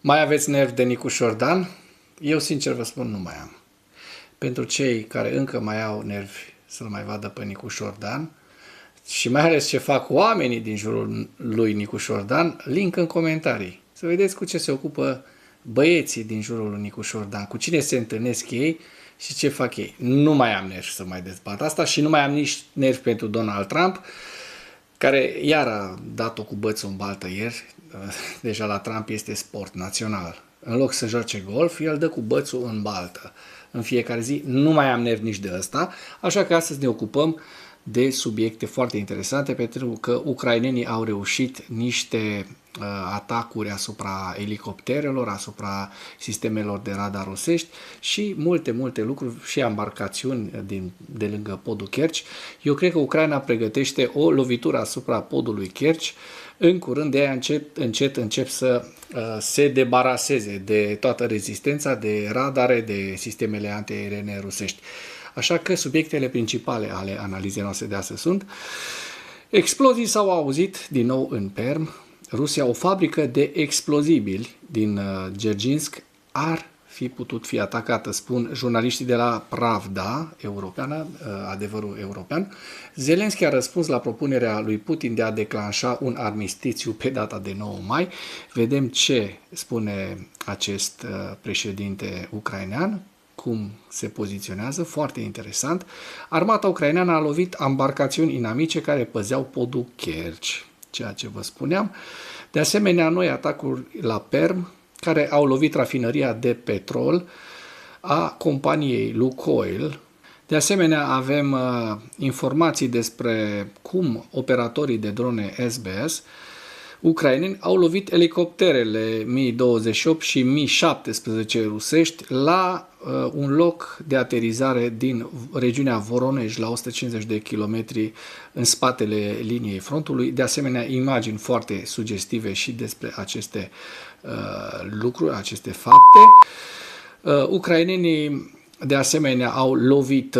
Mai aveți nervi de Nicu Șordan? Eu sincer vă spun, nu mai am. Pentru cei care încă mai au nervi să-l mai vadă pe Nicu Șordan și mai ales ce fac oamenii din jurul lui Nicu Șordan, link în comentarii. Să vedeți cu ce se ocupă băieții din jurul lui Nicu Șordan, cu cine se întâlnesc ei și ce fac ei. Nu mai am nervi să mai dezbat asta și nu mai am nici nervi pentru Donald Trump, care iar a dat-o cu bățul în baltă ieri. Deja la Trump este sport național. În loc să joace golf, el dă cu bățul în baltă în fiecare zi. Nu mai am nervi nici de ăsta, așa că astăzi ne ocupăm de subiecte foarte interesante, pentru că ucrainenii au reușit niște atacuri asupra elicopterelor, asupra sistemelor de radar rusești și multe lucruri și embarcațiuni de lângă podul Kerch. Eu cred că Ucraina pregătește o lovitură asupra podului Kerch. În curând de aia încep să se debaraseze de toată rezistența, de radare, de sistemele antiaeriene rusești. Așa că subiectele principale ale analizei noastre de astăzi sunt: explozii s-au auzit din nou în Perm. Rusia, o fabrică de explozibili din Gerginsk, ar fi putut fi atacată, spun jurnaliștii de la Pravda europeană, adevărul european. Zelenski a răspuns la propunerea lui Putin de a declanșa un armistițiu pe data de 9 mai. Vedem ce spune acest președinte ucrainean, cum se poziționează, foarte interesant. Armata ucraineană a lovit ambarcațiuni inamice care păzeau podul Kerch, ceea ce vă spuneam. De asemenea, noi atacuri la Perm, care au lovit rafinăria de petrol a companiei Lukoil. De asemenea, avem informații despre cum operatorii de drone SBS ucraineni au lovit elicopterele Mi-28 și Mi-17 rusești la un loc de aterizare din regiunea Voronej, la 150 de kilometri în spatele liniei frontului. De asemenea, imagini foarte sugestive și despre aceste lucruri, aceste fapte. Ucrainenii, de asemenea, au lovit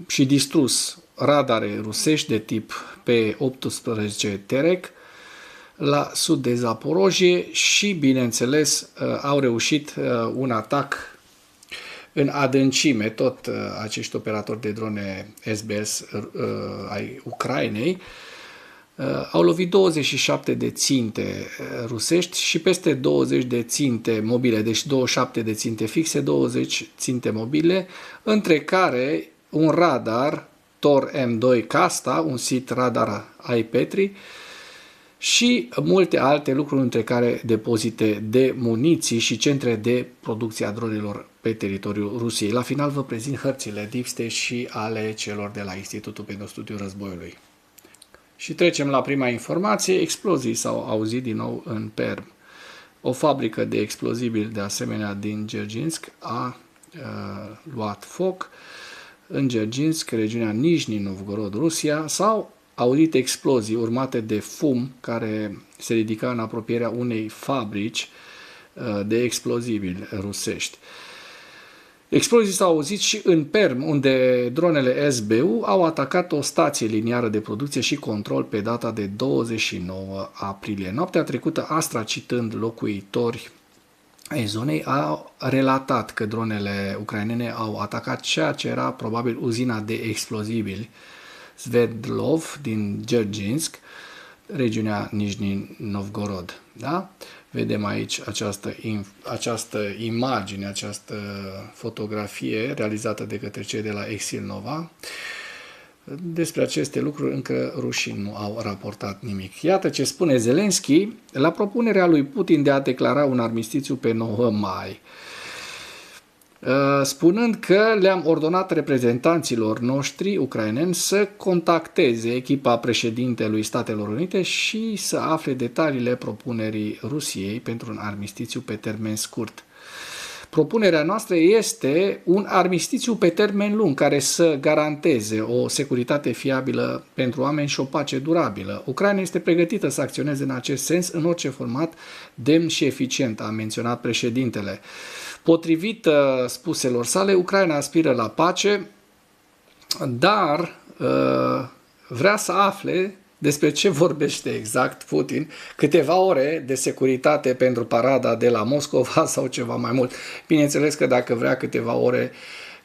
și distrus radare rusești de tip P-18 Terek la sud de Zaporojie și, bineînțeles, au reușit un atac în adâncime. Tot acești operatori de drone SBS ai Ucrainei au lovit 27 de ținte rusești și peste 20 de ținte mobile, deci 27 de ținte fixe, 20 ținte mobile, între care un radar Tor M2 Casta, un sit radar ai Petri și multe alte lucruri, între care depozite de muniții și centre de producție a dronelor pe teritoriul Rusiei. La final vă prezint hărțile Deep State și ale celor de la Institutul pentru Studiul Războiului. Și trecem la prima informație. Explozii s-au auzit din nou în Perm. O fabrică de explozibili, de asemenea, din Gerginsk a luat foc. În Gerginsk, regiunea Nijni Novgorod, Rusia, s-au auzit explozii urmate de fum care se ridica în apropierea unei fabrici de explozibili rusești. Explozii s-au auzit și în Perm, unde dronele SBU au atacat o stație liniară de producție și control pe data de 29 aprilie. Noaptea trecută, Astra, citând locuitori ai zonei, a relatat că dronele ucrainene au atacat ceea ce era probabil uzina de explozibili Sverdlov din Gerginsk, regiunea Nijni Novgorod. Da? Vedem aici această imagine, această fotografie realizată de către cei de la Exil Nova. Despre aceste lucruri încă rușii nu au raportat nimic. Iată ce spune Zelenski la propunerea lui Putin de a declara un armistițiu pe 9 mai. Spunând că le-am ordonat reprezentanților noștri ucraineni să contacteze echipa președintelui Statelor Unite și să afle detaliile propunerii Rusiei pentru un armistițiu pe termen scurt. Propunerea noastră este un armistițiu pe termen lung care să garanteze o securitate fiabilă pentru oameni și o pace durabilă. Ucraina este pregătită să acționeze în acest sens în orice format demn și eficient, a menționat președintele. Potrivit spuselor sale, Ucraina aspiră la pace, dar vrea să afle despre ce vorbește exact Putin, câteva ore de securitate pentru parada de la Moscova sau ceva mai mult. Bineînțeles că dacă vrea câteva ore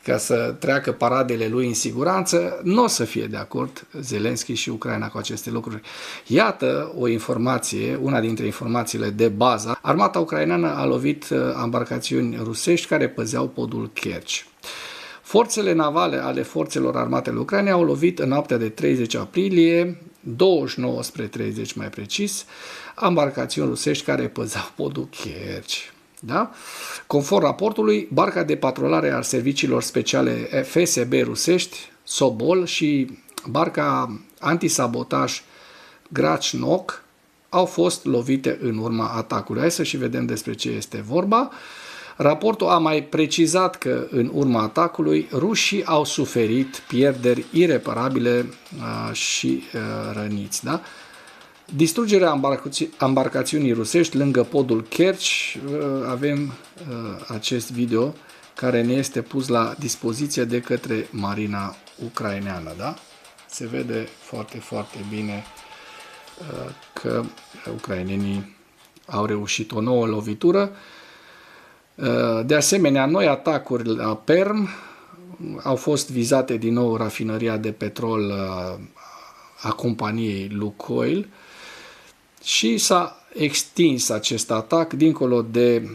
ca să treacă paradele lui în siguranță, nu o să fie de acord Zelenski și Ucraina cu aceste lucruri. Iată o informație, una dintre informațiile de bază. Armata ucraineană a lovit embarcațiuni rusești care păzeau podul Kerch. Forțele navale ale forțelor armate ale Ucrainei au lovit în noaptea de 30 aprilie, 29 spre 30 mai precis, embarcațiuni rusești care păzeau podul Kerch. Da? Conform raportului, barca de patrulare al serviciilor speciale FSB rusești, Sobol, și barca antisabotaj Grachnok au fost lovite în urma atacului. Hai să și vedem despre ce este vorba. Raportul a mai precizat că în urma atacului rușii au suferit pierderi ireparabile și răniți. Da? Distrugerea embarcațiunii rusești lângă podul Kerch, avem acest video care ne este pus la dispoziție de către marina ucraineană. Da? Se vede foarte, foarte bine că ucrainenii au reușit o nouă lovitură. De asemenea, noi atacuri la Perm au fost vizate din nou rafinăria de petrol a companiei Lukoil și s-a extins acest atac dincolo de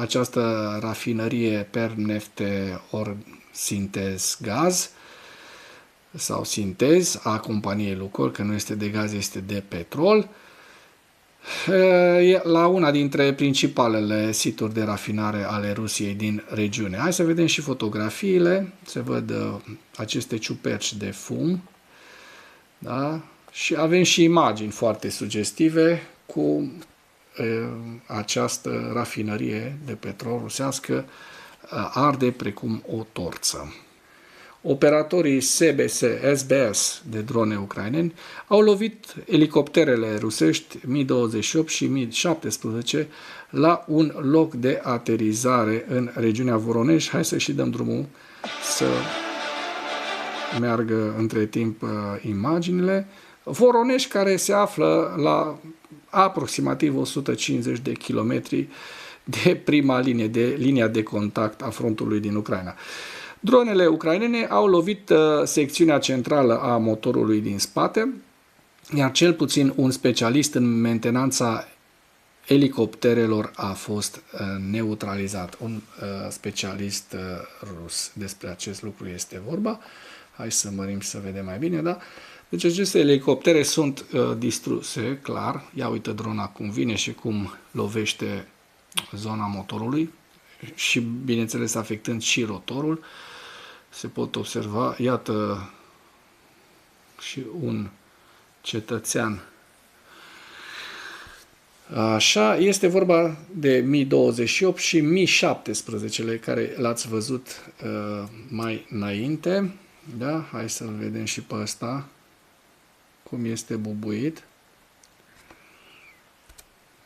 această rafinărie Permnefte or Sintez Gaz sau Sintez a companiei Lukoil, că nu este de gaz, este de petrol, la una dintre principalele situri de rafinare ale Rusiei din regiune. Hai să vedem și fotografiile, se văd aceste ciuperci de fum, da? Și avem și imagini foarte sugestive cu această rafinărie de petrol rusească arde precum o torță. Operatorii SBS de drone ucraineni au lovit elicopterele rusești Mi-28 și Mi-17 la un loc de aterizare în regiunea Voroneș. Hai să și dăm drumul să meargă între timp imaginile. Voroneș, care se află la aproximativ 150 de kilometri de prima linie, de linia de contact a frontului din Ucraina. Dronele ucrainene au lovit secțiunea centrală a motorului din spate, iar cel puțin un specialist în mentenanța elicopterelor a fost neutralizat. Un specialist rus. Despre acest lucru este vorba. Hai să mărim să vedem mai bine, da? Deci aceste elicoptere sunt distruse, clar. Ia uite drona cum vine și cum lovește zona motorului și, bineînțeles, afectând și rotorul. Se pot observa, iată, și un cetățean. Așa, este vorba de Mi-28 și Mi-17, care l-ați văzut mai înainte. Da? Hai să-l vedem și pe ăsta, cum este bubuit.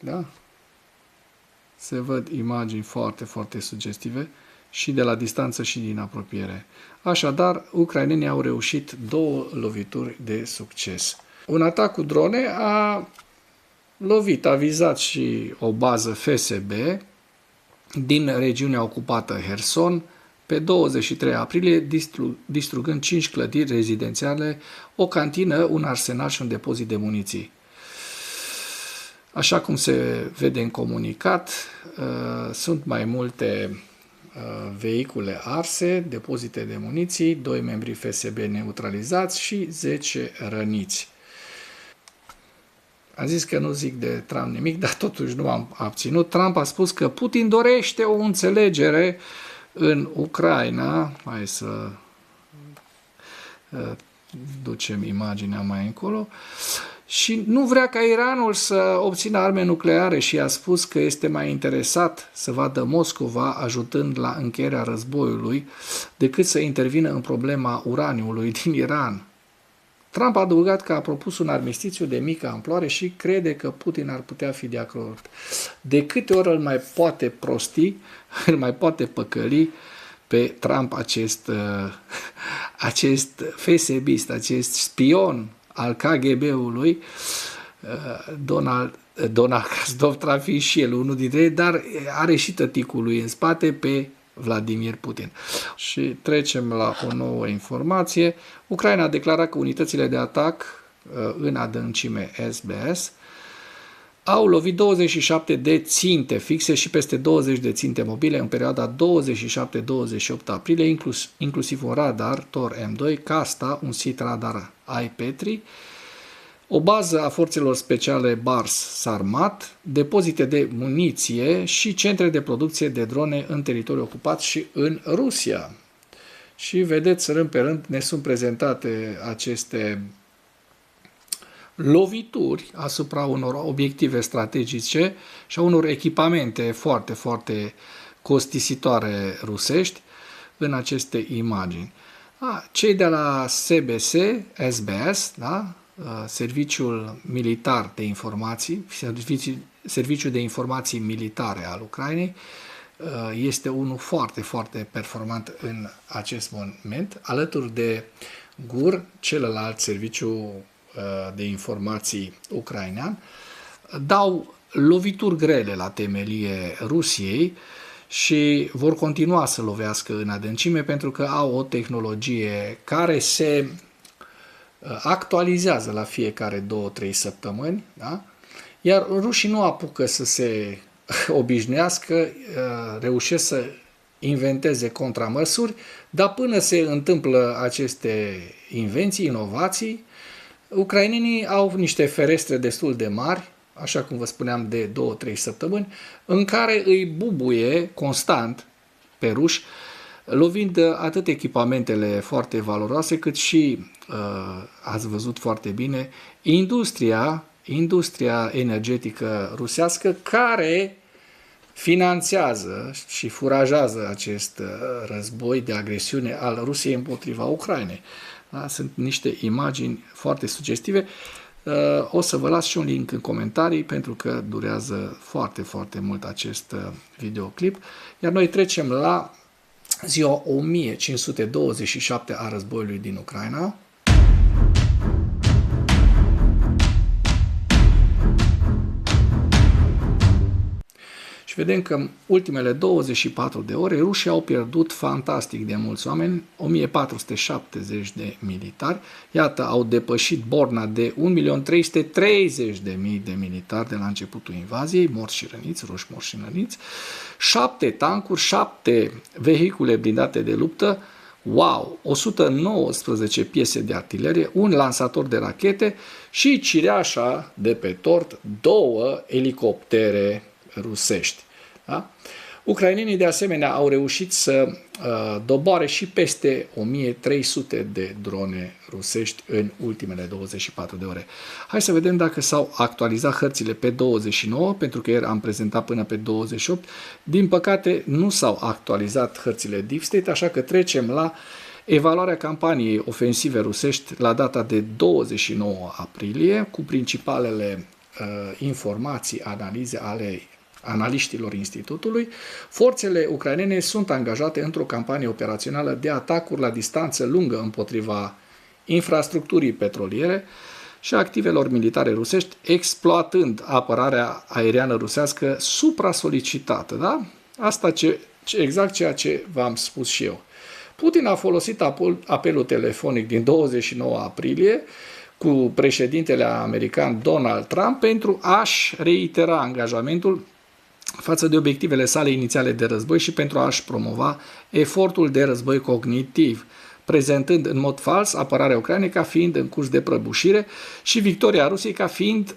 Da? Se văd imagini foarte, foarte sugestive și de la distanță și din apropiere. Așadar, ucrainenii au reușit 2 lovituri de succes. Un atac cu drone a lovit, a vizat și o bază FSB din regiunea ocupată Herson pe 23 aprilie, distrugând 5 clădiri rezidențiale, o cantină, un arsenal și un depozit de muniții. Așa cum se vede în comunicat, sunt mai multe vehicule arse, depozite de muniții, 2 membri FSB neutralizați și 10 răniți. Am zis că nu zic de Trump nimic, dar totuși nu am abținut. Trump a spus că Putin dorește o înțelegere în Ucraina. Hai să ducem imaginea mai încolo. Și nu vrea ca Iranul să obțină arme nucleare și a spus că este mai interesat să vadă Moscova ajutând la încheierea războiului decât să intervină în problema uraniului din Iran. Trump a adăugat că a propus un armistițiu de mică amploare și crede că Putin ar putea fi de acord. De câte ori îl mai poate prosti, îl mai poate păcăli pe Trump acest FSB-ist, acest spion al KGB-ului, Donald Kasdov fi și el unul dintre ei, dar are și tăticul lui în spate pe Vladimir Putin. Și trecem la o nouă informație. Ucraina a declarat că unitățile de atac în adâncime SBS au lovit 27 de ținte fixe și peste 20 de ținte mobile în perioada 27-28 aprilie, inclusiv un radar Tor M2, Casta, un sit radar iPetri, o bază a forțelor speciale Bars Sarmat, depozite de muniție și centre de producție de drone în teritoriu ocupat și în Rusia. Și vedeți, rând pe rând, ne sunt prezentate aceste lovituri asupra unor obiective strategice și a unor echipamente foarte, foarte costisitoare rusești în aceste imagini. Cei de la SBS, da? Serviciul Militar de Informații, Serviciul de Informații Militare al Ucrainei, este unul foarte, foarte performant în acest moment, alături de GUR, celălalt serviciu de informații ucrainean, dau lovituri grele la temelie Rusiei și vor continua să lovească în adâncime pentru că au o tehnologie care se actualizează la fiecare 2-3 săptămâni, da? Iar rușii nu apucă să se obișnuiască, reușesc să inventeze contramăsuri, dar până se întâmplă aceste invenții, inovații, ucrainenii au niște ferestre destul de mari, așa cum vă spuneam, de 2-3 săptămâni, în care îi bubuie constant pe ruși, lovind atât echipamentele foarte valoroase, cât și, ați văzut foarte bine, industria energetică rusească, care finanțează și furajează acest război de agresiune al Rusiei împotriva Ucrainei. Da? Sunt niște imagini foarte sugestive. O să vă las și un link în comentarii pentru că durează foarte, foarte mult acest videoclip. Iar noi trecem la ziua 1527 a războiului din Ucraina. Și vedem că în ultimele 24 de ore rușii au pierdut fantastic de mulți oameni, 1470 de militari. Iată, au depășit borna de 1.330.000 de militari de la începutul invaziei, morți și răniți, ruși morți și răniți, 7 tancuri, 7 vehicule blindate de luptă, wow, 119 piese de artilerie, un lansator de rachete și cireașa de pe tort, 2 elicoptere rusești. Da? Ucrainenii de asemenea au reușit să doboare și peste 1300 de drone rusești în ultimele 24 de ore. Hai să vedem dacă s-au actualizat hărțile pe 29, pentru că ieri am prezentat până pe 28. Din păcate nu s-au actualizat hărțile Deep State, așa că trecem la evaluarea campaniei ofensive rusești la data de 29 aprilie, cu principalele informații, analize ale analiștilor institutului. Forțele ucrainene sunt angajate într-o campanie operațională de atacuri la distanță lungă împotriva infrastructurii petroliere și activelor militare rusești, exploatând apărarea aeriană rusească supra-solicitată. Da? Asta exact ceea ce v-am spus și eu. Putin a folosit apelul telefonic din 29 aprilie cu președintele american Donald Trump pentru a-și reitera angajamentul față de obiectivele sale inițiale de război și pentru a-și promova efortul de război cognitiv, prezentând în mod fals apărarea Ucrainei ca fiind în curs de prăbușire și victoria Rusiei ca fiind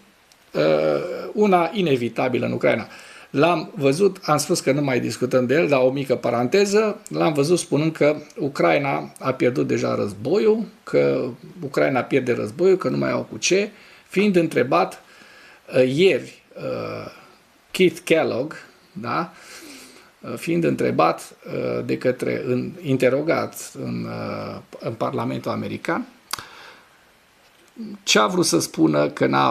una inevitabilă în Ucraina. L-am văzut, am spus că nu mai discutăm de el, dar o mică paranteză, l-am văzut spunând că Ucraina a pierdut deja războiul, că Ucraina pierde războiul, că nu mai au cu ce, fiind întrebat ieri Keith Kellogg, da? Fiind întrebat de către, interogat în Parlamentul American, ce a vrut să spună că n-a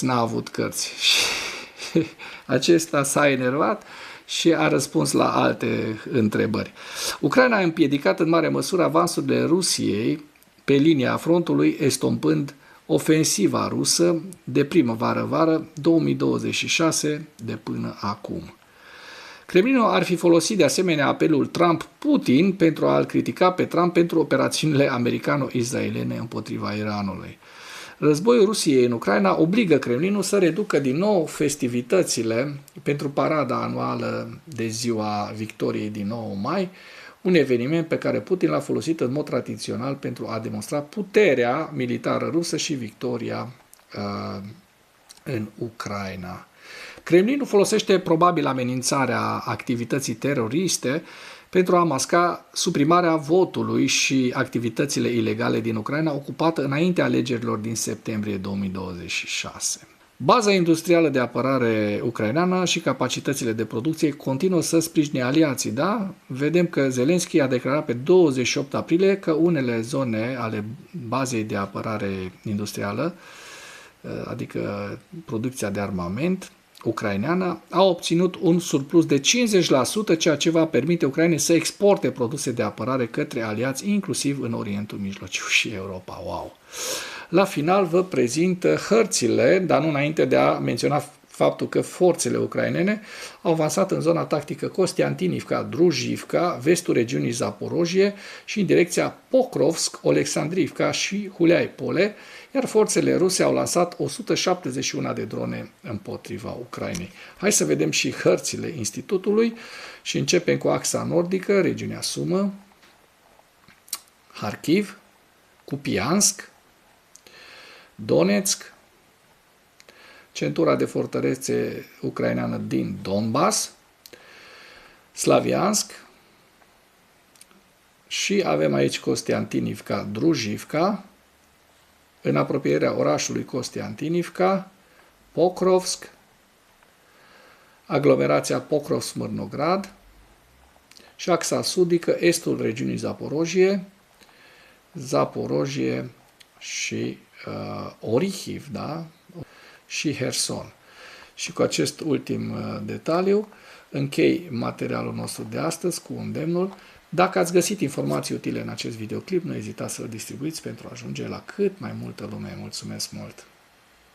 avut cărți. Și acesta s-a enervat și a răspuns la alte întrebări. Ucraina a împiedicat în mare măsură avansurile Rusiei pe linia frontului, estompând ofensiva rusă de primăvară-vară 2026 de până acum. Kremlinul ar fi folosit de asemenea apelul Trump-Putin pentru a-l critica pe Trump pentru operațiunile americano-israelene împotriva Iranului. Războiul Rusiei în Ucraina obligă Kremlinul să reducă din nou festivitățile pentru parada anuală de ziua victoriei din 9 mai, un eveniment pe care Putin l-a folosit în mod tradițional pentru a demonstra puterea militară rusă și victoria în Ucraina. Kremlinul folosește probabil amenințarea activității teroriste pentru a masca suprimarea votului și activitățile ilegale din Ucraina ocupată înaintea alegerilor din septembrie 2026. Baza industrială de apărare ucraineană și capacitățile de producție continuă să sprijine aliații, da? Vedem că Zelenski a declarat pe 28 aprilie că unele zone ale bazei de apărare industrială, adică producția de armament ucraineană, a obținut un surplus de 50%, ceea ce va permite Ucrainei să exporte produse de apărare către aliați, inclusiv în Orientul Mijlociu și Europa. Wow! La final vă prezint hărțile, dar nu înainte de a menționa faptul că forțele ucrainene au avansat în zona tactică Kostiantinivka, Druzhivka, vestul regiunii Zaporojie și în direcția Pokrovsk, Oleksandrivka și Huliai-Pole, iar forțele ruse au lansat 171 de drone împotriva Ucrainei. Hai să vedem și hărțile institutului și începem cu axa nordică, regiunea Sumă, Kharkiv, Kupiansk, Donetsk, centura de fortărețe ucraineană din Donbass, Slaviansk și avem aici Kostiantinivka, Druzhivka, în apropierea orașului Kostiantinivka, Pokrovsk, aglomerația Pokrovsk-Mârnograd și axa sudică, estul regiunii Zaporojie și Orihiv, da? Și Herson. Și cu acest ultim detaliu închei materialul nostru de astăzi cu îndemnul. Dacă ați găsit informații utile în acest videoclip, nu ezitați să-l distribuiți pentru a ajunge la cât mai multă lume. Mulțumesc mult!